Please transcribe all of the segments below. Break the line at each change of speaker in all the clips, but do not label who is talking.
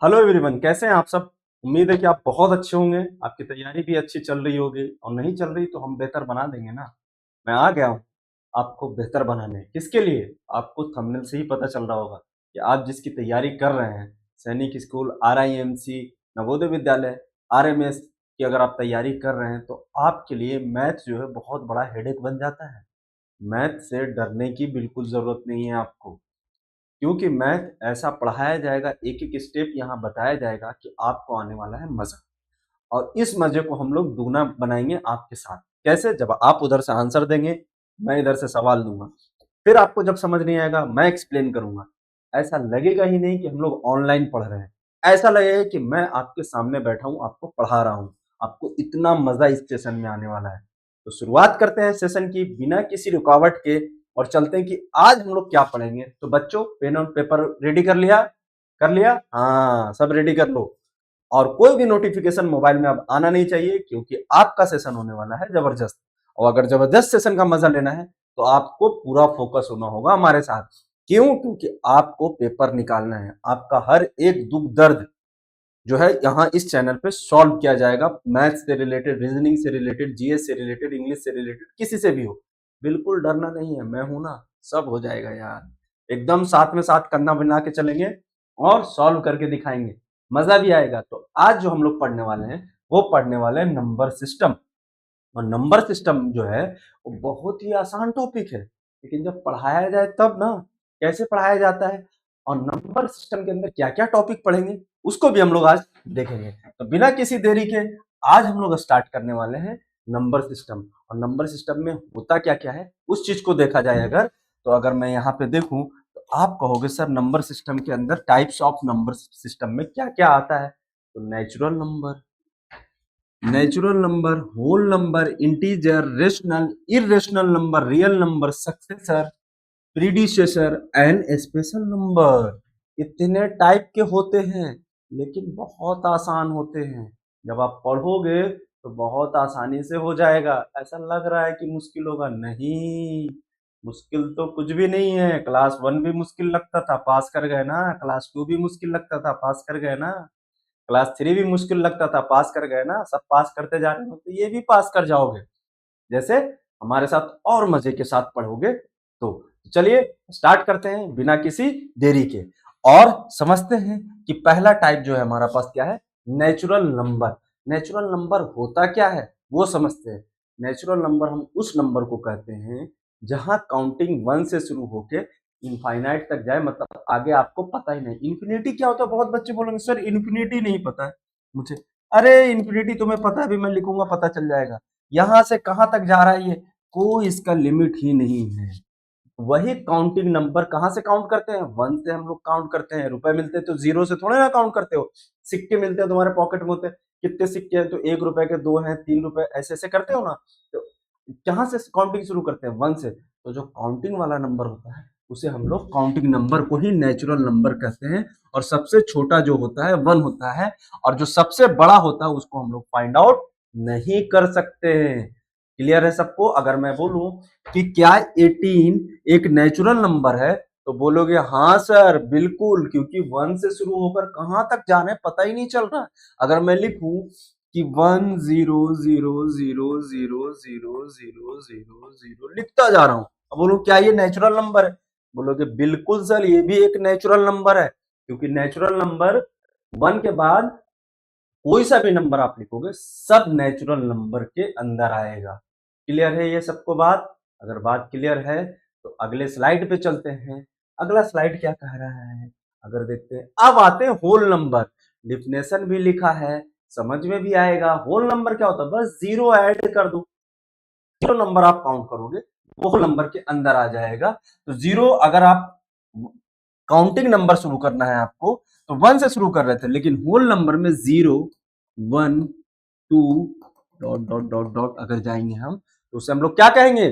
Hello everyone, कैसे हैं आप सब। उम्मीद है कि आप बहुत अच्छे होंगे, आपकी तैयारी भी अच्छी चल रही होगी और नहीं चल रही तो हम बेहतर बना देंगे ना। मैं आ गया हूँ आपको बेहतर बनाने। किसके लिए? आपको थंबनेल से ही पता चल रहा होगा कि आप जिसकी तैयारी कर रहे हैं, सैनिक school, RIMC, Navodaya Vidyalaya, RMS की अगर आप तैयारी कर रहे हैं तो आपके लिए मैथ जो है बहुत बड़ा हेडेक बन जाता है। मैथ से डरने की बिल्कुल ज़रूरत नहीं है आपको, क्योंकि मैथ ऐसा पढ़ाया जाएगा, एक-एक स्टेप यहाँ बताया जाएगा कि आपको आने वाला है मज़ा। और इस मज़े को हम लोग दुगना बनाएँगे आपके साथ। कैसे? जब आप उधर से आंसर देंगे, मैं इधर से सवाल दूँगा। फिर आपको जब समझ नहीं आएगा, मैं एक्सप्लेन करूँगा। ऐसा लगेगा ही नहीं कि हम लोग ऑनलाइन पढ़ रहे हैं। ऐसा लगेगा कि मैं आपके सामने बैठा हूँ, आपको पढ़ा रहा हूँ। आपको इतना मज़ा इस सेशन में आने वाला है। तो शुरुआत करते हैं सेशन की बिना किसी रुकावट के और चलते हैं कि आज हम लोग क्या पढ़ेंगे। तो बच्चों, पेन और पेपर रेडी कर लिया? कर लिया? हाँ, सब रेडी कर लो। और कोई भी नोटिफिकेशन मोबाइल में अब आना नहीं चाहिए, क्योंकि आपका सेशन होने वाला है जबरदस्त। और अगर जबरदस्त सेशन का मजा लेना है तो आपको पूरा फोकस होना होगा हमारे साथ। क्यों? क्योंकि आपको पेपर निकालना है। आपका हर एक दुख दर्द जो है यहाँ इस चैनल पे सॉल्व किया जाएगा। मैथ्स से रिलेटेड, रीजनिंग से रिलेटेड, जीएस से रिलेटेड, इंग्लिश से रिलेटेड, किसी से भी हो। बिल्कुल डरना नहीं है, मैं हूं ना, सब हो जाएगा यार। एकदम साथ में साथ कंधा बना के चलेंगे और सॉल्व करके दिखाएंगे, मजा भी आएगा। तो आज जो हम लोग पढ़ने वाले हैं वो पढ़ने वाले हैं नंबर सिस्टम। और नंबर सिस्टम जो है वो बहुत ही आसान टॉपिक है, लेकिन जब पढ़ाया जाए तब ना, कैसे पढ़ाया जाता है और नंबर सिस्टम के अंदर क्या क्या टॉपिक पढ़ेंगे उसको भी हम लोग आज देखेंगे। तो बिना किसी देरी के आज हम लोग स्टार्ट करने वाले हैं नंबर सिस्टम। और नंबर सिस्टम में होता क्या क्या है उस चीज को देखा जाए अगर, तो अगर मैं यहाँ पे देखूं तो आप कहोगे सर नंबर सिस्टम के अंदर टाइप्स ऑफ नंबर सिस्टम में क्या क्या आता है। तो natural number, whole number, integer, rational, irrational number, real number, successor, predecessor and special number. इतने टाइप के होते हैं, लेकिन बहुत आसान होते हैं। जब आप पढ़ोगे तो बहुत आसानी से हो जाएगा। ऐसा लग रहा है कि मुश्किल होगा, नहीं, मुश्किल तो कुछ भी नहीं है। क्लास वन भी मुश्किल लगता था, पास कर गए ना। क्लास टू भी मुश्किल लगता था, पास कर गए ना। क्लास थ्री भी मुश्किल लगता था, पास कर गए ना। सब पास करते जा रहे हो तो ये भी पास कर जाओगे, जैसे हमारे साथ और मजे के साथ पढ़ोगे। तो चलिए स्टार्ट करते हैं बिना किसी देरी के और समझते हैं कि पहला टाइप जो है हमारा पास क्या है, नेचुरल नंबर। नेचुरल नंबर होता क्या है वो समझते हैं। नेचुरल नंबर हम उस नंबर को कहते हैं जहां काउंटिंग वन से शुरू होके इनफाइनाइट तक जाए, मतलब आगे आपको पता ही नहीं। इन्फिनिटी क्या होता है? बहुत बच्चे बोलेंगे सर इन्फिनिटी नहीं पता है मुझे। अरे इन्फिनिटी तुम्हें पता है, अभी मैं लिखूंगा पता चल जाएगा। यहां से कहां तक जा रहा है ये, कोई इसका लिमिट ही नहीं है। वही काउंटिंग नंबर कहाँ से काउंट करते हैं? वन से हम लोग काउंट करते हैं। रुपए मिलते हैं तो जीरो से थोड़े ना काउंट करते हो। सिक्के मिलते हैं तुम्हारे पॉकेट में होते हैं, कितने सिक्के हैं तो 1 रुपए के, 2 हैं, 3 रुपए, ऐसे ऐसे करते हो ना। तो कहाँ से काउंटिंग शुरू करते हैं? वन से। तो जो काउंटिंग वाला नंबर होता है उसे हम लोग काउंटिंग नंबर को ही नेचुरल नंबर कहते हैं। और सबसे छोटा जो होता है वन होता है, और जो सबसे बड़ा होता है उसको हम लोग फाइंड आउट नहीं कर सकते हैं। क्लियर है सबको? अगर मैं बोलूं कि क्या 18 एक नेचुरल नंबर है तो बोलोगे हाँ सर बिल्कुल, क्योंकि वन से शुरू होकर कहां तक जा रहे हैं पता ही नहीं चल रहा। अगर मैं लिखूं कि 1 0 0 0 0 0 0 0 लिखता जा रहा हूं, अब बोलूं क्या ये नेचुरल नंबर है? बोलोगे बिल्कुल सर ये भी एक नेचुरल नंबर है, क्योंकि नेचुरल नंबर वन के बाद कोई सा भी नंबर आप लिखोगे सब नेचुरल नंबर के अंदर आएगा। क्लियर है ये सबको बात? अगर बात क्लियर है तो अगले स्लाइड पे चलते हैं। अगला स्लाइड क्या कह रहा है अगर देखते हैं। अब आते हैं होल नंबर। डिफिनेशन भी लिखा है, समझ में भी आएगा। होल नंबर क्या होता है? बस जीरो ऐड कर दो, जो नंबर आप काउंट करोगे वो होल नंबर के अंदर आ जाएगा। तो जीरो, अगर आप काउंटिंग नंबर शुरू करना है आपको तो वन से शुरू कर रहे थे, लेकिन होल नंबर में 0 1 2 डॉट डॉट डॉट डॉट अगर जाएंगे हम तो उसे हम लोग क्या कहेंगे?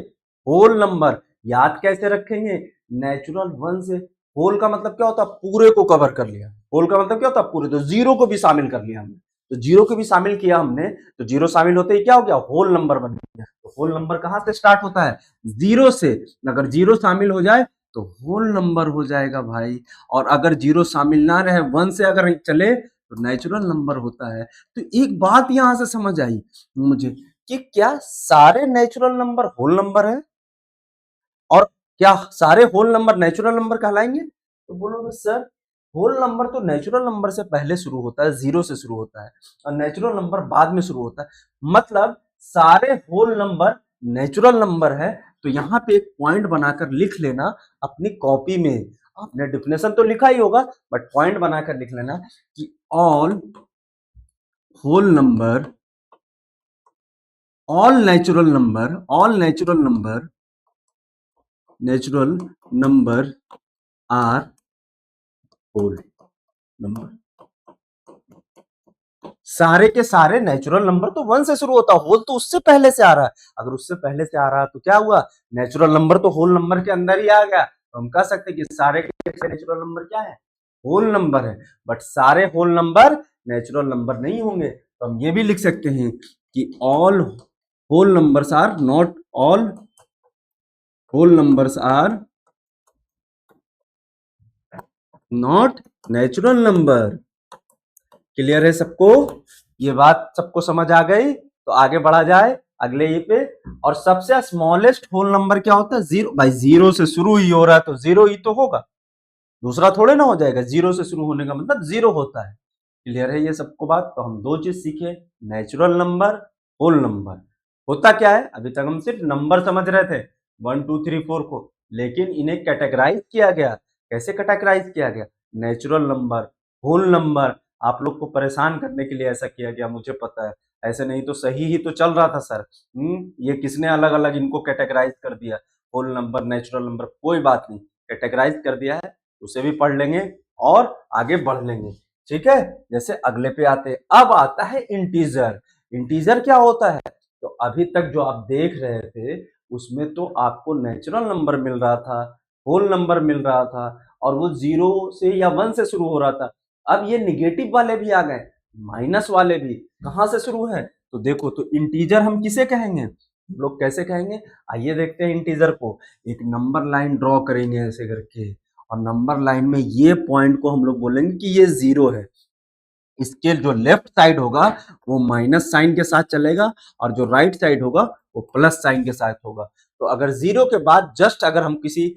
Whole number. याद कैसे रखेंगे? नेचुरल वन से। होल का मतलब क्या होता है? पूरे को कवर कर लिया। होल का मतलब क्या होता है? पूरे। तो जीरो को भी शामिल कर लिया हमने, तो जीरो को भी शामिल किया हमने, तो जीरो शामिल होते ही क्या हो गया? होल नंबर बन गया। तो होल नंबर कहां से स्टार्ट होता है? जीरो से। अगर जीरो शामिल हो जाए तो होल नंबर हो जाएगा भाई। और अगर जीरो शामिल ना रहे, वन से अगर चले तो नेचुरल नंबर होता है। तो एक बात यहां से समझ आई मुझे कि क्या सारे नेचुरल नंबर होल नंबर है, और क्या सारे होल नंबर नेचुरल नंबर कहलाएंगे? तो बोलोगे सर होल नंबर तो नेचुरल नंबर से पहले शुरू होता है, जीरो से शुरू होता है, और नेचुरल नंबर बाद में शुरू होता है। मतलब सारे होल नंबर नेचुरल नंबर है। तो यहाँ पे एक पॉइंट बनाकर लिख लेना अपनी कॉपी में। आपने डिफिनेशन तो लिखा ही होगा, बट पॉइंट बनाकर लिख लेना कि all whole number, all natural number, all natural number are whole number. सारे के सारे नेचुरल नंबर तो वन से शुरू होता है, होल तो उससे पहले से आ रहा है। अगर उससे पहले से आ रहा है तो क्या हुआ, नेचुरल नंबर तो होल नंबर के अंदर ही आ गया। तो हम कह सकते हैं कि सारे के नेचुरल नंबर क्या है, होल नंबर है। बट सारे होल नंबर नेचुरल नंबर नहीं होंगे। तो हम ये भी लिख सकते हैं कि all whole numbers are not, all whole numbers are not natural number. Clear है सबको? ये बात सबको समझ आ गई? तो आगे बढ़ा जाए अगले ये पे। और सबसे स्मॉलेस्ट होल नंबर क्या होता है, जीरो। भाई जीरो से शुरू ही हो रहा है तो जीरो ही तो होगा, दूसरा थोड़े ना हो जाएगा। जीरो से शुरू होने का मतलब जीरो होता है। क्लियर है ये सबको बात? तो हम दो चीज सीखे, नेचुरल नंबर, होल नंबर। होता क्या है, अभी तक हम सिर्फ नंबर समझ रहे थे 1 2 3 4 को, लेकिन इन्हें कैटेगराइज किया गया। कैसे कैटेगराइज किया गया, नेचुरल नंबर, होल नंबर। आप लोग को परेशान करने के लिए ऐसा किया गया, मुझे पता है। ऐसे नहीं तो सही ही तो चल रहा था सर। ये किसने अलग अलग इनको कैटेगराइज कर दिया, होल नंबर नेचुरल नंबर? कोई बात नहीं, कैटेगराइज कर दिया है, उसे भी पढ़ लेंगे और आगे बढ़ लेंगे। ठीक है, जैसे अगले पे आते हैं। अब आता है इंटीजर। इंटीजर क्या होता है, तो अभी तक जो आप देख रहे थे उसमें तो आपको नेचुरल नंबर मिल रहा था, होल नंबर मिल रहा था, और वो जीरो से या वन से शुरू हो रहा था। अब ये निगेटिव वाले भी आ गए, माइनस वाले भी। कहां से शुरू है, तो देखो, तो इंटीजर हम किसे कहेंगे, लोग कैसे कहेंगे? आइए देखते हैं इंटीजर को। एक नंबर लाइन ड्रॉ करेंगे ऐसे करके, और नंबर लाइन में ये पॉइंट को हम लोग बोलेंगे कि ये जीरो है। इसके जो लेफ्ट साइड होगा वो माइनस साइन के साथ चलेगा, और जो राइट साइड होगा वो प्लस साइन के साथ होगा। तो अगर जीरो के बाद जस्ट अगर हम किसी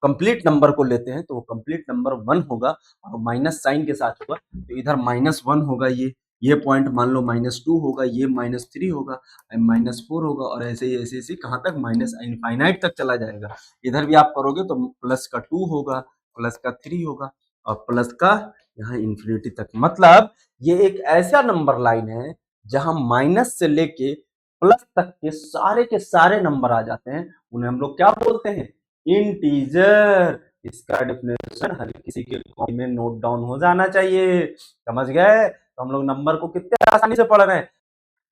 कंप्लीट नंबर को लेते हैं तो वो कंप्लीट नंबर वन होगा, और माइनस साइन के साथ होगा। तो इधर -1 होगा, ये पॉइंट मान लो -2 होगा, ये -3 होगा, -4 होगा, और ऐसे ही ऐसे ऐसे कहाँ तक, माइनस इनफाइनाइट तक चला जाएगा। इधर भी आप करोगे तो प्लस का 2 होगा, प्लस का 3 होगा, और प्लस का यहाँ इंफिनिटी तक। मतलब ये एक ऐसा नंबर लाइन है जहां माइनस से लेके प्लस तक के सारे नंबर आ जाते हैं। उन्हें हम लोग क्या बोलते हैं, इंटीजर। इसका डेफिनेशन हर किसी के कॉपी में नोट डाउन हो जाना चाहिए। समझ गए? तो हम लोग नंबर को कितने आसानी से पढ़ रहे हैं।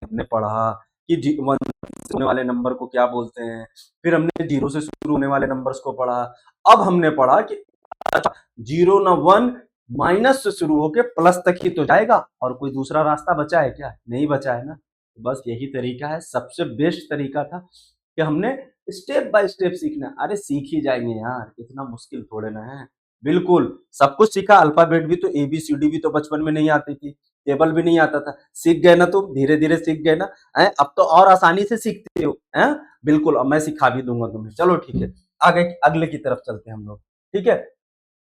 हमने पढ़ा कि वन से होने वाले नंबर को क्या बोलते हैं, फिर हमने जीरो से शुरू होने वाले नंबर्स को पढ़ा। अब हमने पढ़ा कि जीरो ना वन, माइनस से शुरू होके प्लस तक ही तो जाएगा, और कोई दूसरा रास्ता बचा है क्या? नहीं बचा है ना। बस यही तरीका है, सबसे बेस्ट तरीका था कि हमने स्टेप बाय स्टेप सीखना। अरे सीख ही जाएंगे यार, इतना मुश्किल थोड़े ना है। बिल्कुल सब कुछ सीखा, अल्फाबेट भी तो ABCD भी तो बचपन में नहीं आती थी, टेबल भी नहीं आता था। सीख गए ना तुम, धीरे धीरे सीख गए ना। अब तो और आसानी से सीखते हो हैं। बिल्कुल, अब मैं सिखा भी दूंगा तुम्हें। चलो ठीक है, आगे अगले की तरफ चलते हैं हम लोग। ठीक है,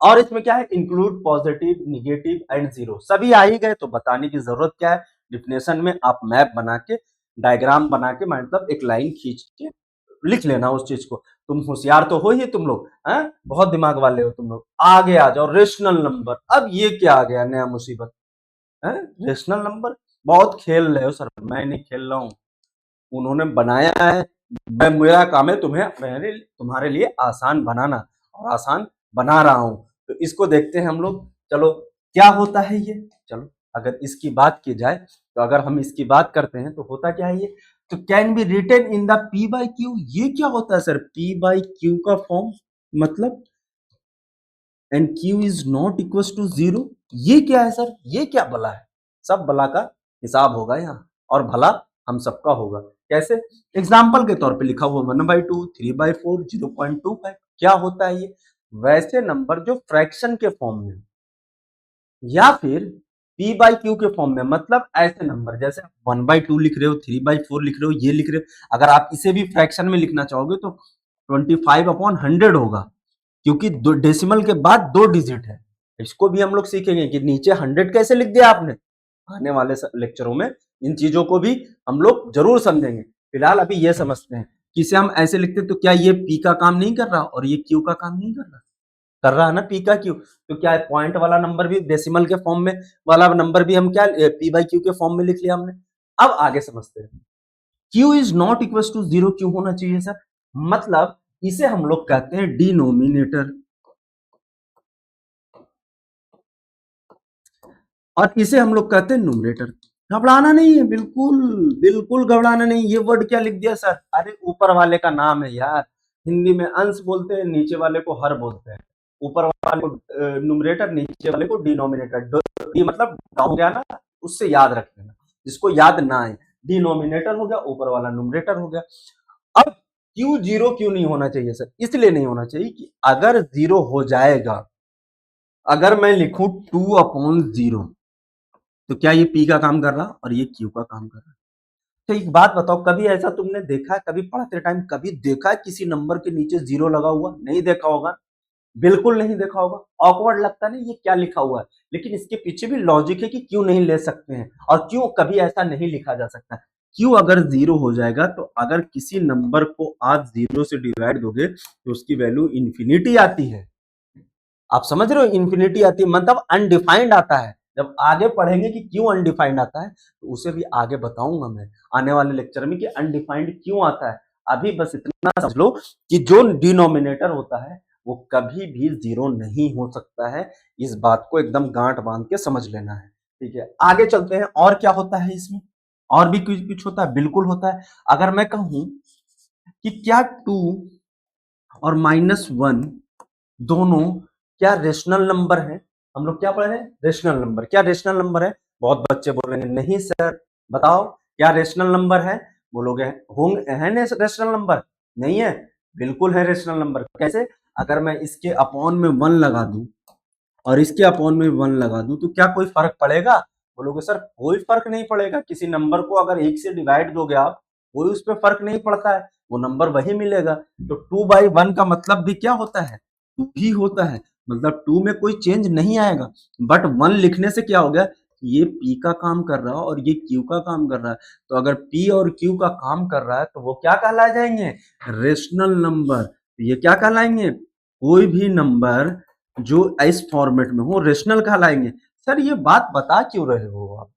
और इसमें क्या है, include positive, negative and zero, सभी आ ही गए तो बताने की जरूरत क्या है। डिफिनेशन में आप मैप बना के, डायग्राम बना के, मतलब एक लाइन खींच के लिख लेना उस चीज को। तुम होशियार तो हो ही तुम लोग, हैं, बहुत दिमाग वाले हो तुम लोग। आगे आ जाओ, रेशनल नंबर। अब ये क्या आ गया नया मुसीबत है, रेशनल नंबर। बहुत खेल रहे हो सर, मैं नहीं खेल रहा हूँ, उन्होंने बनाया है। मेरा काम है तुम्हारे लिए आसान बनाना, और आसान बना रहा हूं। तो इसको देखते हैं हम लोग। चलो, क्या होता है ये, चलो अगर इसकी बात की जाए, तो अगर हम इसकी बात करते हैं तो होता क्या है ये, तो can be written in the P/Q। ये क्या होता है सर, P/Q का फॉर्म, मतलब and Q is not equal to zero. ये क्या है सर, ये क्या भला है? सब भला का हिसाब होगा यहाँ, और भला हम सबका होगा। कैसे? एग्जाम्पल के तौर पे लिखा हुआ 1/2, 3/4, 0.25। क्या होता है ये, वैसे नंबर जो फ्रैक्शन के फॉर्म में, या फिर पी बाई क्यू के फॉर्म में, मतलब ऐसे नंबर जैसे 1/2 लिख रहे हो, 3/4 लिख रहे हो, ये लिख रहे हो, अगर आप इसे भी फ्रैक्शन में लिखना चाहोगे तो 25/100 होगा, क्योंकि दो डेसिमल के बाद 2 डिजिट है। इसको भी हम लोग सीखेंगे कि नीचे 100 कैसे लिख दिया आपने, आने वाले लेक्चरों में इन चीजों को भी हम लोग जरूर समझेंगे। फिलहाल अभी ये समझते हैं कि इसे हम ऐसे लिखते तो क्या ये पी का काम नहीं कर रहा और ये क्यू का काम नहीं कर रहा है ना, पी का क्यू, तो क्या है पॉइंट वाला नंबर भी डेसिमल के फॉर्म में वाला नंबर भी हम क्या पी बाई क्यू के फॉर्म में लिख लिया हमने। अब आगे समझते हैं, Q is not equal to 0 क्यों होना चाहिए सर, मतलब इसे हम लोग कहते हैं डिनोमिनेटर, और इसे हम लोग कहते हैं न्यूमरेटर। घबराना नहीं है, बिल्कुल बिल्कुल घबराना नहीं। ये वर्ड क्या लिख दिया सर, अरे ऊपर वाले का नाम है यार, हिंदी में अंश बोलते हैं, नीचे वाले को हर बोलते हैं, ऊपर वाले को न्यूमरेटर, नीचे वाले को डिनोमिनेटर। ये मतलब हो गया ना, उससे याद रख लेना, जिसको याद ना आए, डिनोमिनेटर हो गया, ऊपर वाला न्यूमरेटर हो गया। अब क्यू 0 क्यों नहीं होना चाहिए सर, इसलिए नहीं होना चाहिए कि अगर 0 हो जाएगा, अगर मैं लिखूं 2/0, तो क्या ये पी का काम कर रहा और ये क्यू का काम कर रहा। तो एक बात बताओ, कभी ऐसा तुमने देखा है, कभी पढ़ते टाइम कभी देखा है किसी नंबर के नीचे 0 लगा हुआ? नहीं देखा होगा, बिल्कुल नहीं देखा होगा, ऑकवर्ड लगता नहीं ये क्या लिखा हुआ है, लेकिन इसके पीछे भी लॉजिक है कि क्यों नहीं ले सकते हैं और क्यों कभी ऐसा नहीं लिखा जा सकता। क्यों अगर 0 हो जाएगा, तो अगर किसी नंबर को आप 0 से डिवाइड दोगे तो उसकी वैल्यू इंफिनिटी आती है। आप समझ रहे हो, इंफिनिटी आती है मतलब अनडिफाइंड आता है। जब आगे पढ़ेंगे कि क्यों अनडिफाइंड आता है, तो उसे भी आगे बताऊंगा मैं आने वाले लेक्चर में कि अनडिफाइंड क्यों आता है। अभी बस इतना समझ लो कि जो डिनोमिनेटर होता है वो कभी भी 0 नहीं हो सकता है। इस बात को एकदम गांठ बांध के समझ लेना है, ठीक है। आगे चलते हैं, और क्या होता है इसमें, और भी कुछ कुछ होता है, बिल्कुल होता है। अगर मैं कहूं कि क्या 2 और -1 दोनों क्या रेशनल नंबर है, हम लोग क्या पढ़ रहे हैं, रेशनल नंबर। क्या रेशनल नंबर है, बहुत बच्चे बोल रहे हैं नहीं सर बताओ क्या रेशनल नंबर है, बोलोगे होंगे है रेशनल नंबर, नहीं है, बिल्कुल है रेशनल नंबर। कैसे, अगर मैं इसके अपॉन में 1 लगा दूं और इसके अपॉन में 1 लगा दूं तो क्या कोई फर्क पड़ेगा, बोलोगे सर कोई फर्क नहीं पड़ेगा। किसी नंबर को अगर 1 से डिवाइड दोगे आप, कोई उस पर फर्क नहीं पड़ता है, वो नंबर वही मिलेगा। तो 2/1 का मतलब भी क्या होता है, 2 ही होता है, मतलब 2 में कोई चेंज नहीं आएगा। बट 1 लिखने से क्या हो गया, ये P का काम कर रहा है और ये Q का काम कर रहा है, तो अगर P और Q का काम कर रहा है तो वो क्या कहलाए जाएंगे, रेशनल नंबर। ये क्या कहलाएंगे, कोई भी नंबर जो इस फॉर्मेट में हो रेशनल कहलाएंगे। सर ये बात बता क्यों रहे हो आप,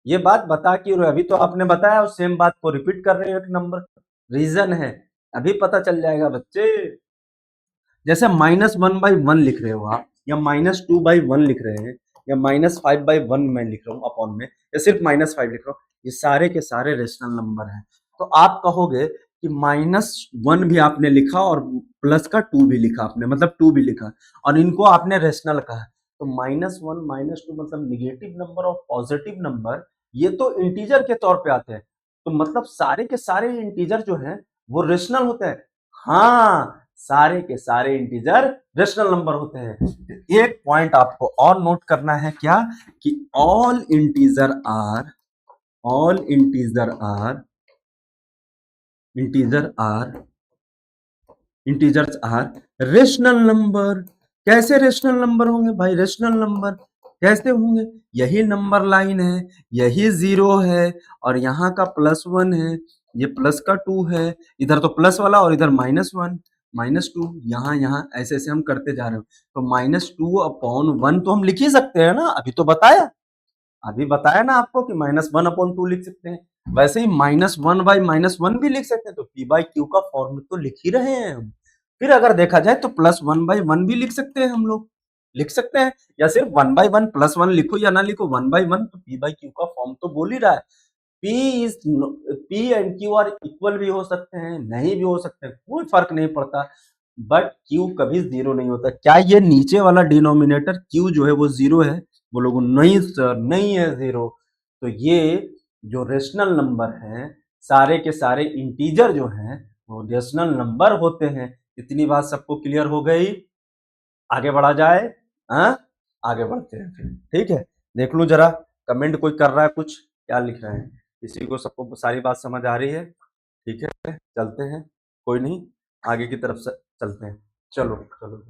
ये बात बता क्यों रहे हो, अभी तो आपने बताया और सेम बात को रिपीट कर रहे हो एक नंबर, रीजन है, अभी पता चल जाएगा बच्चे। जैसे -1/1 लिख रहे हो आप, या -2/1 लिख रहे हैं, या -5/1 मैं लिख रहा हूँ अपॉन में, या सिर्फ -5 लिख रहा हूँ, ये सारे के सारे रेशनल नंबर हैं। तो आप कहोगे कि -1 भी आपने लिखा और प्लस का 2 भी लिखा आपने, मतलब 2 भी लिखा और इनको आपने रेशनल कहा, तो -1 -2 मतलब निगेटिव नंबर और पॉजिटिव नंबर, ये तो इंटीजर के तौर पे आते हैं, तो मतलब सारे के सारे इंटीजर जो हैं वो रेशनल होते हैं। हाँ, सारे के सारे इंटीजर रेशनल नंबर होते हैं। एक पॉइंट आपको और नोट करना है, क्या कि all integer are integer are integers are rational number. कैसे रेशनल नंबर होंगे भाई, रेशनल नंबर कैसे होंगे, यही नंबर लाइन है, यही 0 है और यहाँ का +1 है, ये प्लस का 2 है, इधर तो प्लस वाला और इधर -1 -2, यहाँ यहाँ ऐसे ऐसे हम करते जा रहे हो, तो -2/1 तो हम लिख ही सकते हैं ना, अभी बताया ना आपको कि -1/2 लिख सकते हैं। वैसे ही -1/-1 भी लिख सकते हैं, तो P बाई Q का फॉर्म तो लिख ही रहे हैं हम। फिर अगर देखा जाए तो +1/1 भी लिख सकते हैं, हम लोग लिख सकते हैं, या सिर्फ 1/1 +1 लिखो या ना लिखो 1/1, तो P बाई Q का फॉर्म तो बोल ही रहा है। P and Q are equal भी हो सकते हैं, नहीं भी हो सकते हैं, कोई फर्क नहीं पड़ता, बट Q कभी 0 नहीं होता। क्या ये नीचे वाला डिनोमिनेटर Q जो है वो 0 है, बोलोगे नहीं सर नहीं है 0, तो ये जो रेशनल नंबर हैं, सारे के सारे इंटीजर जो हैं वो रेशनल नंबर होते हैं। इतनी बात सबको क्लियर हो गई। आगे बढ़ा जाए। हाँ, आगे बढ़ते हैं फिर, ठीक है। देख लूं जरा, कमेंट कोई कर रहा है कुछ, क्या लिख रहे हैं, किसी को सबको सारी बात समझ आ रही है? ठीक है, चलते हैं, कोई नहीं, आगे की तरफ से चलते हैं। चलो चलो,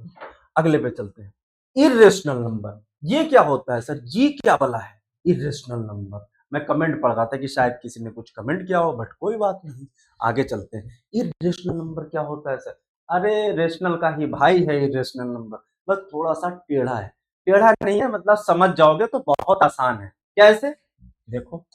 अगले पे चलते हैं। इरेशनल नंबर, ये क्या होता है सर, जी क्या भला है इरेशनल नंबर? मैं कमेंट पढ़ रहा था कि शायद किसी ने कुछ कमेंट किया हो, बट कोई बात नहीं, आगे चलते हैं। इरेशनल नंबर क्या होता है सर? अरे रेशनल का ही भाई है इरेशनल नंबर, बस थोड़ा सा टेढ़ा है। टेढ़ा नहीं है, मतलब समझ जाओगे तो बहुत आसान है। कैसे? देखो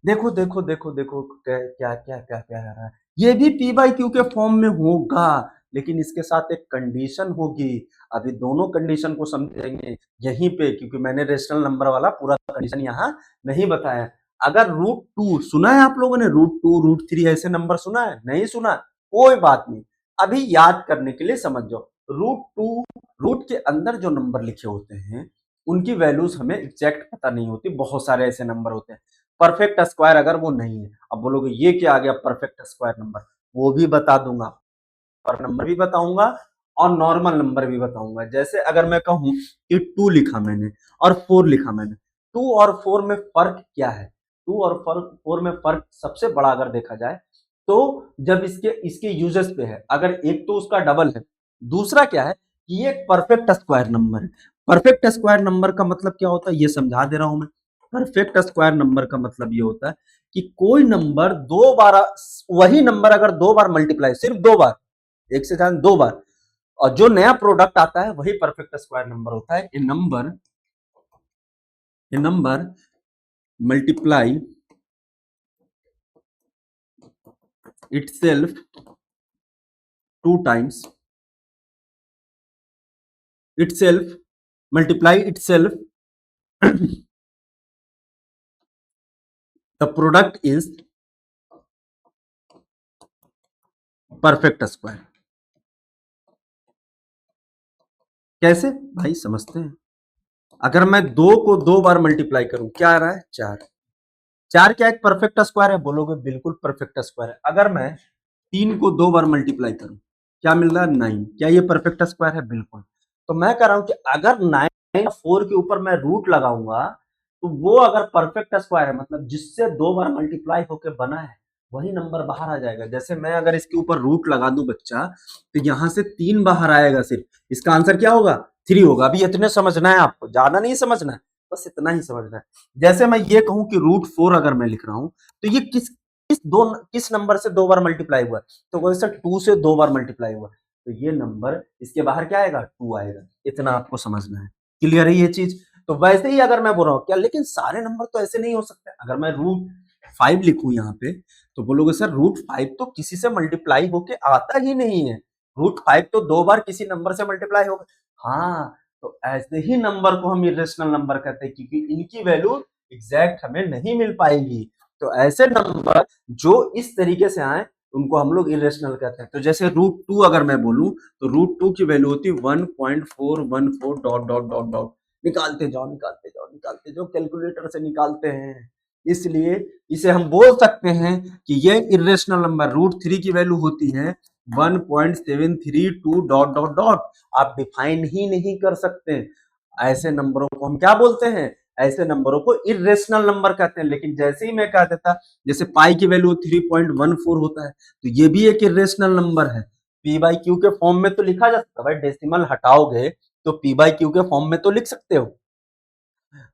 देखो देखो देखो देखो, क्या क्या क्या क्या क्या है रहा है। ये भी पी बाई क्यू के फॉर्म में होगा, लेकिन इसके साथ एक कंडीशन होगी। अभी दोनों कंडीशन को समझेंगे यहीं पे, क्योंकि मैंने रेशनल नंबर वाला पूरा कंडीशन यहाँ नहीं बताया। अगर रूट टू सुना है आप लोगों ने, रूट टू रूट थ्री ऐसे नंबर सुना है? नहीं सुना? कोई बात नहीं, अभी याद करने के लिए समझ जाओ। रूट टू, रूट के अंदर जो नंबर लिखे होते हैं उनकी वैल्यूज हमें एग्जैक्ट पता नहीं होती, बहुत सारे ऐसे नंबर होते हैं। परफेक्ट स्क्वायर अगर वो नहीं है, अब बोलोगे ये क्या आ गया परफेक्ट स्क्वायर नंबर, वो भी बता दूंगा, पर नंबर भी बताऊंगा और नॉर्मल नंबर भी बताऊंगा। जैसे अगर मैं कहूं कि टू लिखा मैंने और फोर लिखा मैंने, टू और फोर में फर्क क्या है? टू और फोर में फर्क सबसे बड़ा अगर देखा जाए तो जब इसके इसके यूजेस पे है, अगर एक तो उसका डबल है, दूसरा क्या है कि ये एक परफेक्ट स्क्वायर नंबर है। परफेक्ट स्क्वायर नंबर का मतलब क्या होता है ये समझा दे रहा हूं मैं। परफेक्ट स्क्वायर नंबर का मतलब ये होता है कि कोई नंबर दो बार, वही नंबर अगर दो बार मल्टीप्लाई, सिर्फ दो बार, एक से ज्यादा दो बार, और जो नया प्रोडक्ट आता है वही परफेक्ट स्क्वायर नंबर होता है। A number multiply itself two times, itself multiply itself the product is perfect square। कैसे भाई समझते हैं? अगर मैं दो को दो बार मल्टीप्लाई करूं, क्या आ रहा है? चार। चार क्या एक परफेक्ट स्क्वायर है? बोलोगे बिल्कुल परफेक्ट स्क्वायर है। अगर मैं तीन को दो बार मल्टीप्लाई करूं, क्या मिल रहा है? नाइन। क्या ये परफेक्ट स्क्वायर है? बिल्कुल। तो मैं कह रहा हूं कि अगर नाइन फोर के ऊपर मैं रूट लगाऊंगा तो वो अगर परफेक्ट स्क्वायर है, मतलब जिससे दो बार मल्टीप्लाई होकर बना है, वही नंबर बाहर आ जाएगा। जैसे मैं अगर इसके ऊपर रूट लगा दूं बच्चा, तो यहां से तीन बाहर आएगा सिर्फ, इसका आंसर क्या होगा? थ्री होगा। अभी इतने समझना है आपको, ज्यादा नहीं समझना है, बस इतना ही समझना है। जैसे मैं ये कहूं कि रूट फोर अगर मैं लिख रहा हूं, तो ये किस नंबर से दो बार मल्टीप्लाई हुआ? तो वैसे टू से दो बार मल्टीप्लाई हुआ, तो ये नंबर इसके बाहर क्या आएगा? टू आएगा। इतना आपको समझना है। क्लियर है ये चीज? तो वैसे ही अगर मैं बोल रहा हूँ क्या, लेकिन सारे नंबर तो ऐसे नहीं हो सकते। अगर मैं रूट फाइव लिखूं यहाँ पे, तो बोलोगे सर रूट फाइव तो किसी से मल्टीप्लाई होके आता ही नहीं है, रूट फाइव तो दो बार किसी नंबर से मल्टीप्लाई होगा। हाँ, तो ऐसे ही नंबर को हम इरेशनल नंबर कहते हैं, क्योंकि इनकी वैल्यू एग्जैक्ट हमें नहीं मिल पाएगी। तो ऐसे नंबर जो इस तरीके से आए उनको हम लोग इरेशनल कहते हैं। तो जैसे रूट टू अगर मैं बोलूं, तो रूट टू की वैल्यू होती है 1.414 डॉट डॉट डॉट डॉट, निकालते जाओ निकालते जाओ निकालते जाओ, कैलकुलेटर से निकालते हैं। इसलिए इसे हम बोल सकते हैं कि ये इरेशनल नंबर, रूट थ्री की वैल्यू होती है 1.732 डॉट डॉट डॉट। आप डिफाइन ही नहीं कर सकते। ऐसे नंबरों को हम क्या बोलते हैं? ऐसे नंबरों को इरेशनल नंबर कहते हैं। लेकिन जैसे ही मैं कह देता, जैसे पाई की वैल्यू 3.14 होता है, तो ये भी एक इरेशनल नंबर है। पी बाई क्यू के फॉर्म में तो लिखा जा सकता है, भाई डेसिमल हटाओगे तो पी बाई क्यू के फॉर्म में तो लिख सकते हो।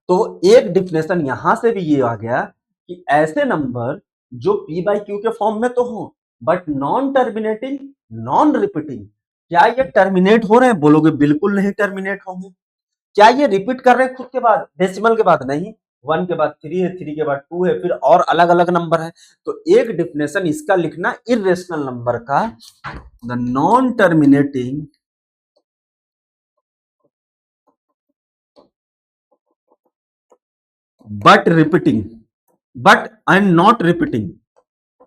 तो एक डिफिनेशन यहां से भी ये आ गया कि ऐसे नंबर जो पी बाई क्यू के फॉर्म में तो हो, but non terminating, non repeating. क्या ये टर्मिनेट हो रहे हैं? बोलोगे बिल्कुल नहीं टर्मिनेट होंगे। क्या ये रिपीट कर रहे हैं खुद के बाद, डेसिमल के बाद? नहीं। वन के बाद थ्री है, थ्री के बाद टू है, फिर और अलग अलग नंबर है। तो एक डिफिनेशन इसका लिखना इरेशनल नंबर का, the non terminating but repeating, but and not repeating,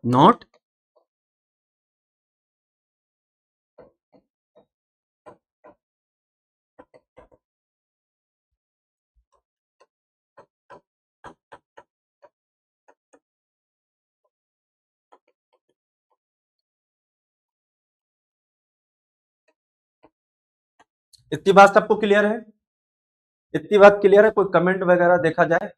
not इतनी बात सबको क्लियर है? इतनी बात क्लियर है? कोई कमेंट वगैरह देखा जाए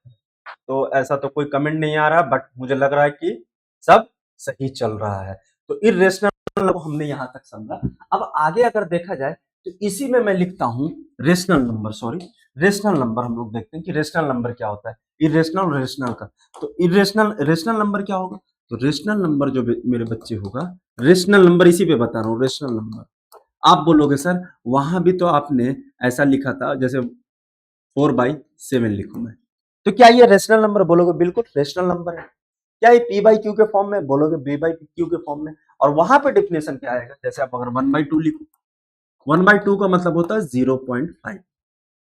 तो ऐसा तो कोई कमेंट नहीं आ रहा, बट मुझे लग रहा है कि सब सही चल रहा है। तो इरेशनल को हमने यहां तक समझा। अब आगे अगर देखा जाए तो इसी में मैं लिखता हूं rational number, sorry rational number. हम लोग देखते हैं कि रेशनल नंबर क्या होता है, इरेशनल और रेशनल का। तो इरेशनल रेशनल नंबर क्या होगा? तो रेशनल नंबर जो मेरे बच्चे होगा, रेशनल नंबर इसी पे बता रहा हूँ, रेशनल नंबर। आप बोलोगे सर वहां भी तो आपने ऐसा लिखा था, जैसे 4/7 लिखूं मैं, तो क्या ये रेशनल नंबर? बोलोगे बिल्कुल रेशनल नंबर है। क्या ये पी बाई क्यू के फॉर्म में? बोलोगे बी बाई क्यू के फॉर्म में। और वहां पे डिफिनेशन क्या आएगा? जैसे आप अगर 1/2 लिखो, 1/2 का मतलब होता है 0.5।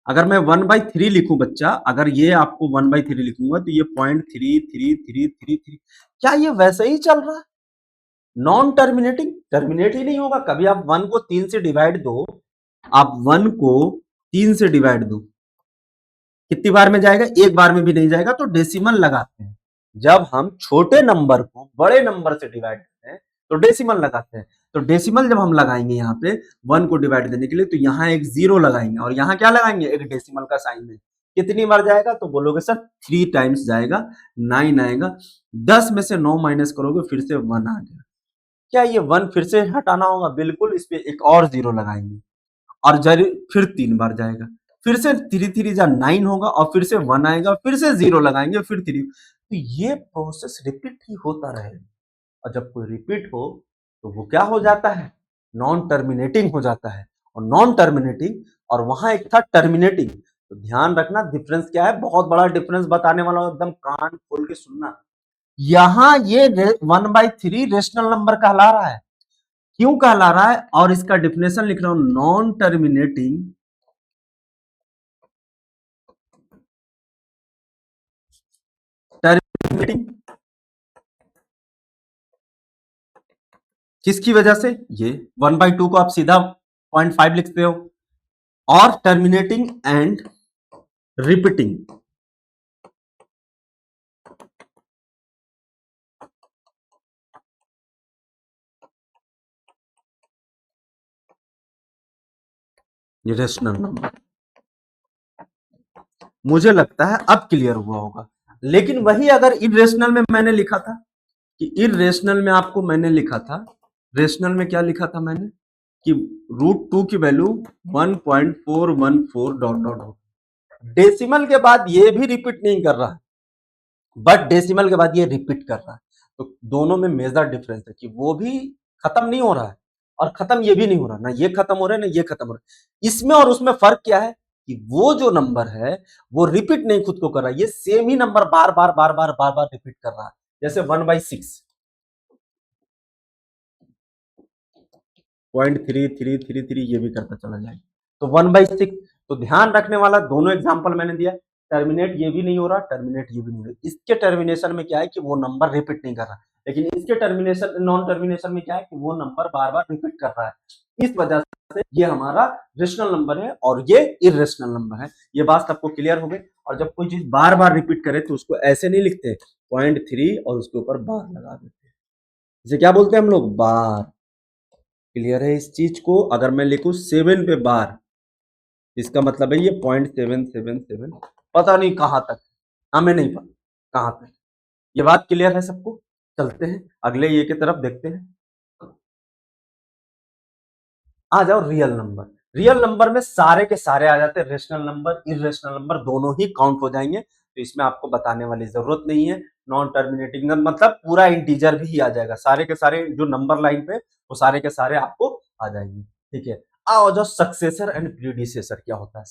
अगर मैं 1/3 लिखूं बच्चा, अगर ये आपको 1/3 लिखूंगा तो ये 0.333333, क्या ये वैसे ही चल रहा है? नॉन टर्मिनेटिंग, टर्मिनेट ही नहीं होगा कभी। आप 1 को 3 से डिवाइड दो, आप 1 को 3 से डिवाइड दो, कितनी बार में जाएगा? एक बार में भी नहीं जाएगा। तो डेसिमल लगाते हैं। जब हम छोटे नंबर को बड़े नंबर से डिवाइड करते हैं तो डेसिमल लगाते हैं। तो डेसिमल जब हम लगाएंगे यहाँ पे 1 को डिवाइड देने के लिए, तो यहाँ एक 0 लगाएंगे और यहाँ क्या लगाएंगे? एक डेसिमल का साइन है। कितनी बार जाएगा? तो बोलोगे सर 3 टाइम्स जाएगा, 9 आएगा। 10 में से 9 माइनस करोगे, फिर से 1 आ गया। क्या ये 1 फिर से हटाना होगा? बिल्कुल। इस पे एक और 0 लगाएंगे और फिर 3 बार जाएगा, फिर से 3 जा 9 होगा और फिर से 1 आएगा, फिर से 0 लगाएंगे, फिर 3। तो ये प्रोसेस रिपीट ही होता रहेगा। और जब कोई रिपीट हो तो वो क्या हो जाता है? नॉन टर्मिनेटिंग हो जाता है। और नॉन टर्मिनेटिंग, और वहां एक था टर्मिनेटिंग। तो ध्यान रखना डिफरेंस क्या है, बहुत बड़ा डिफरेंस बताने वाला हूं, एकदम कान खोल के सुनना। यहां ये 1/3 रेशनल नंबर कहला रहा है। क्यों कहला रहा है? और इसका डिफिनेशन लिख रहा हूं, नॉन टर्मिनेटिंग टर्मिनेटिंग किसकी वजह से? ये 1/2 को आप सीधा 0.5 लिखते हो। और टर्मिनेटिंग एंड रिपीटिंग, ये रेशनल नंबर। मुझे लगता है अब क्लियर हुआ होगा। लेकिन वही अगर इरेशनल में मैंने लिखा था, कि इरेशनल में आपको मैंने लिखा था, रेशनल में क्या लिखा था मैंने, कि √2 की वैल्यू 1.414 डॉट डॉट हो। डेसिमल के बाद ये भी रिपीट नहीं कर रहा, बट डेसिमल के बाद ये रिपीट कर रहा है। तो दोनों में मेजर डिफरेंस है कि वो भी खत्म नहीं हो रहा है और खत्म ये भी नहीं हो रहा, ना ये खत्म हो रहा है ना ये खत्म हो रहा है। इसमें और उसमें फर्क क्या है? कि वो जो नंबर है वो रिपीट नहीं खुद को कर रहा है, ये सेम ही नंबर बार बार बार बार बार बार रिपीट कर रहा है। जैसे 1/6 0.3333 ये भी करता चला जाएगा, तो 1/6। तो ध्यान रखने वाला, दोनों एग्जांपल मैंने दिया। टर्मिनेट ये भी नहीं हो रहा, टर्मिनेट ये भी नहीं हो रहा। इसके टर्मिनेशन में क्या है कि वो नंबर रिपीट नहीं कर रहा, लेकिन इसके टर्मिनेशन नॉन टर्मिनेशन में क्या है कि वो नंबर बार बार रिपीट कर रहा है। इस वजह से ये हमारा रेशनल नंबर है और ये इरेशनल नंबर है। ये बात सबको क्लियर हो गई। और जब कोई चीज बार बार रिपीट करे तो उसको ऐसे नहीं लिखते 0.3 और उसके ऊपर बार लगा देते हैं, इसे क्या बोलते हैं हम लोग? बार। क्लियर है इस चीज को? अगर मैं लिखूं 7 पे बार, इसका मतलब है ये 0.777, पता नहीं कहां तक, हमें नहीं पता कहां तक। ये बात क्लियर है सबको? चलते हैं अगले ये की तरफ, देखते हैं। आ जाओ रियल नंबर। रियल नंबर में सारे के सारे आ जाते हैं, रेशनल नंबर इरेशनल नंबर दोनों ही काउंट हो जाएंगे। तो इसमें आपको बताने वाली जरूरत नहीं है। नॉन टर्मिनेटिंग मतलब पूरा इंटीजर भी आ जाएगा, सारे के सारे जो नंबर लाइन पे वो सारे के सारे आपको आ जाएंगे। ठीक है, आओ जो सक्सेसर एंड प्रीडिसेसर क्या होता है।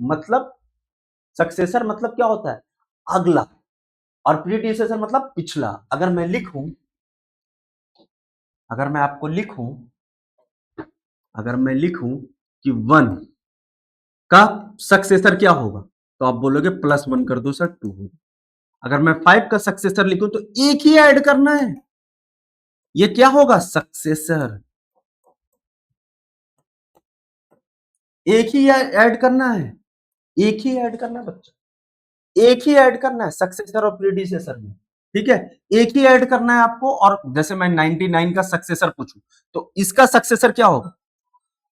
मतलब सक्सेसर मतलब क्या होता है? अगला। और प्रीडिसेसर मतलब पिछला। अगर मैं लिखूं, अगर मैं आपको लिखूं, अगर मैं लिखूं कि 1 का सक्सेसर क्या होगा, तो आप बोलोगे +1 कर दो सर 2 होगा। अगर मैं 5 का सक्सेसर लिखूं तो एक ही ऐड करना है, ये क्या होगा? सक्सेसर। एक ही ऐड करना है, एक ही ऐड करना है बच्चा, एक ही ऐड करना है सक्सेसर और प्रीडिसेसर में। ठीक है, एक ही ऐड करना है आपको। और जैसे मैं 99 का सक्सेसर पूछूं तो इसका सक्सेसर क्या होगा?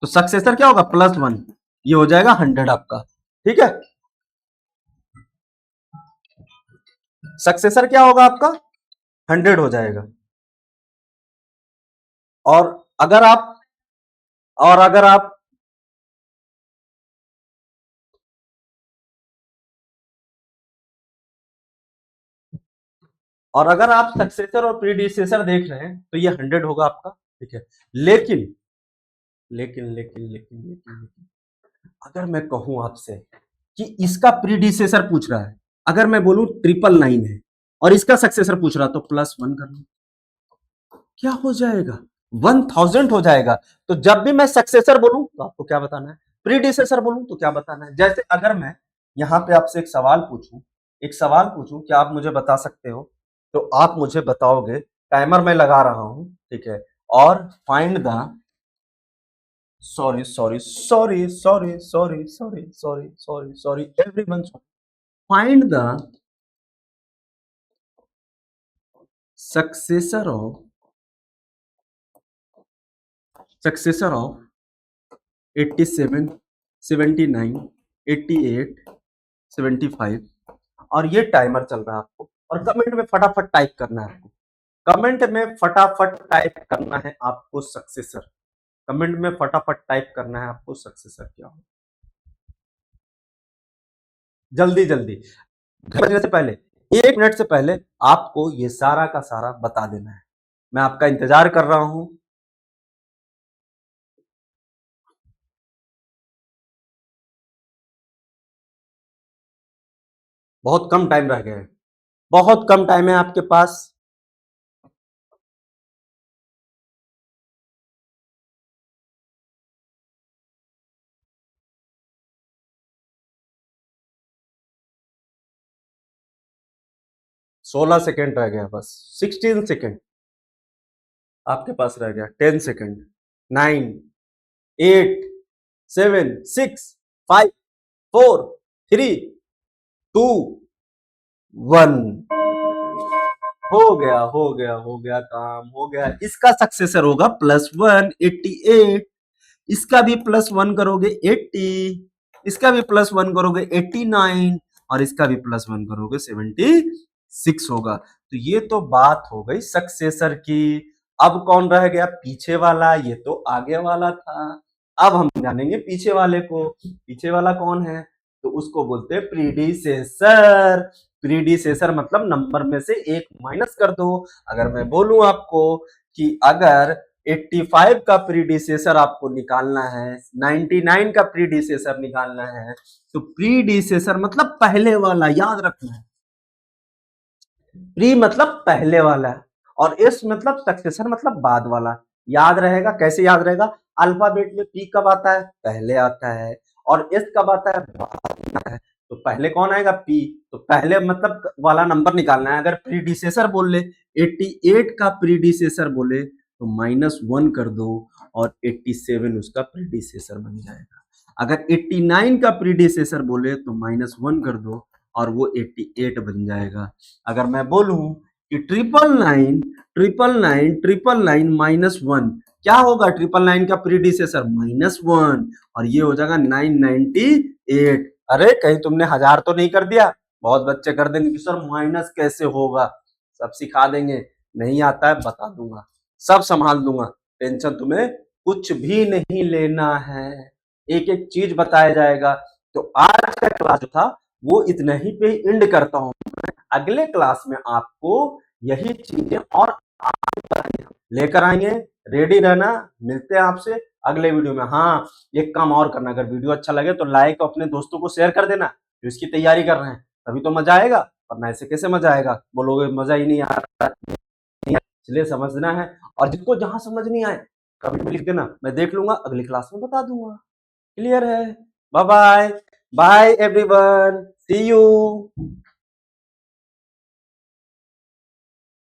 तो सक्सेसर क्या होगा, +1, ये हो जाएगा 100 आपका। ठीक है, सक्सेसर क्या होगा आपका, 100 हो जाएगा। और अगर आप और अगर आप और अगर आप सक्सेसर और प्रीडिसेसर देख रहे हैं तो ये 100 होगा आपका। ठीक है, लेकिन लेकिन लेकिन लेकिन लेकिन लेकिन अगर मैं कहूं आपसे कि इसका प्रीडिसेसर पूछ रहा है, अगर मैं बोलूं 999 है और इसका सक्सेसर पूछ रहा, तो +1 कर लो, क्या हो जाएगा, 1000 हो जाएगा। तो जब भी मैं सक्सेसर बोलूं तो आपको क्या बताना है, प्रीडिसेसर बोलूं तो क्या बताना है। जैसे अगर मैं यहां पे आपसे एक सवाल पूछूं, क्या आप मुझे बता सकते हो, तो आप मुझे बताओगे, टाइमर मैं लगा रहा हूं, ठीक है, और find the sorry everyone, find the successor of 87, 79, 88, 75, और ये टाइमर चल रहा है आपको, और कमेंट में फटाफट टाइप करना है आपको, कमेंट में फटाफट टाइप करना है आपको सक्सेसर, कमेंट में फटाफट टाइप करना है आपको सक्सेसर क्या हो, जल्दी जल्दी, बजने से पहले, 1 मिनट से पहले आपको ये सारा का सारा बता देना है। मैं आपका इंतजार कर रहा हूं। बहुत कम टाइम रह गया है, बहुत कम टाइम है आपके पास। 16 सेकेंड रह गया बस, 16 सेकेंड आपके पास रह गया, 10 सेकेंड, 9, 8, 7, 6, 5, 4, 3, 2, 1। हो गया काम, हो गया। इसका सक्सेसर होगा +1, 88, इसका भी +1 करोगे 80, इसका भी +1 करोगे 89, और इसका भी +1 करोगे 76 होगा। तो ये तो बात हो गई सक्सेसर की। अब कौन रह गया, पीछे वाला, ये तो आगे वाला था। अब हम जानेंगे पीछे वाले को, पीछे वाला कौन है, तो उसको बोलते हैं प्रीडिसेसर। प्रीडिसेसर मतलब नंबर में से एक माइनस कर दो। अगर मैं बोलूं आपको कि अगर 85 का प्रीडिसेसर आपको निकालना है, 99 का प्रीडिसेसर निकालना है, तो प्रीडिसेसर मतलब पहले वाला, याद रखना है। प्री मतलब पहले वाला, और एस मतलब सक्सेसर मतलब बाद वाला। याद रहेगा, कैसे याद रहेगा, अल्फाबेट में पी कब आता है, पहले आता है, और एस कब आता है, बाद में आता है। तो पहले कौन आएगा, पी, तो पहले मतलब वाला नंबर निकालना है। अगर प्रीडिसेसर बोल ले, 88 का प्रीडिसेसर बोले तो -1 कर दो, और 87 उसका प्रीडिसेसर बन जाएगा। अगर 89 का प्रीडिसेसर बोले तो -1 कर दो, और वो 88 बन जाएगा। अगर मैं बोलूं कि 999 -1 क्या होगा, 999 का प्रीडिसेसर -1, और ये हो जाएगा 998। अरे कहीं तुमने 1000 तो नहीं कर दिया, बहुत बच्चे कर देंगे कि सर माइनस कैसे होगा, सब सिखा देंगे, नहीं आता है बता दूंगा, सब संभाल दूंगा, टेंशन तुम्हें कुछ भी नहीं लेना है, एक एक चीज बताया जाएगा। तो आज का क्लास जो था वो इतना ही पे एंड करता हूं। अगले क्लास में आपको यही चीजें और आगे लेकर आएंगे, रेडी रहना। मिलते हैं आपसे अगले वीडियो में। हाँ, एक काम और करना, अगर वीडियो अच्छा लगे तो लाइक अपने दोस्तों को शेयर कर देना जो इसकी तैयारी कर रहे हैं, तभी तो मजा आएगा, वरना ऐसे कैसे मजा आएगा, बोलोगे मजा ही नहीं आ रहा, इसलिए समझना है। और जिसको जहां समझ नहीं आए कमेंट में लिख देना, मैं देख लूंगा, अगली क्लास में बता दूंगा। क्लियर है, bye bye, bye everyone, see you.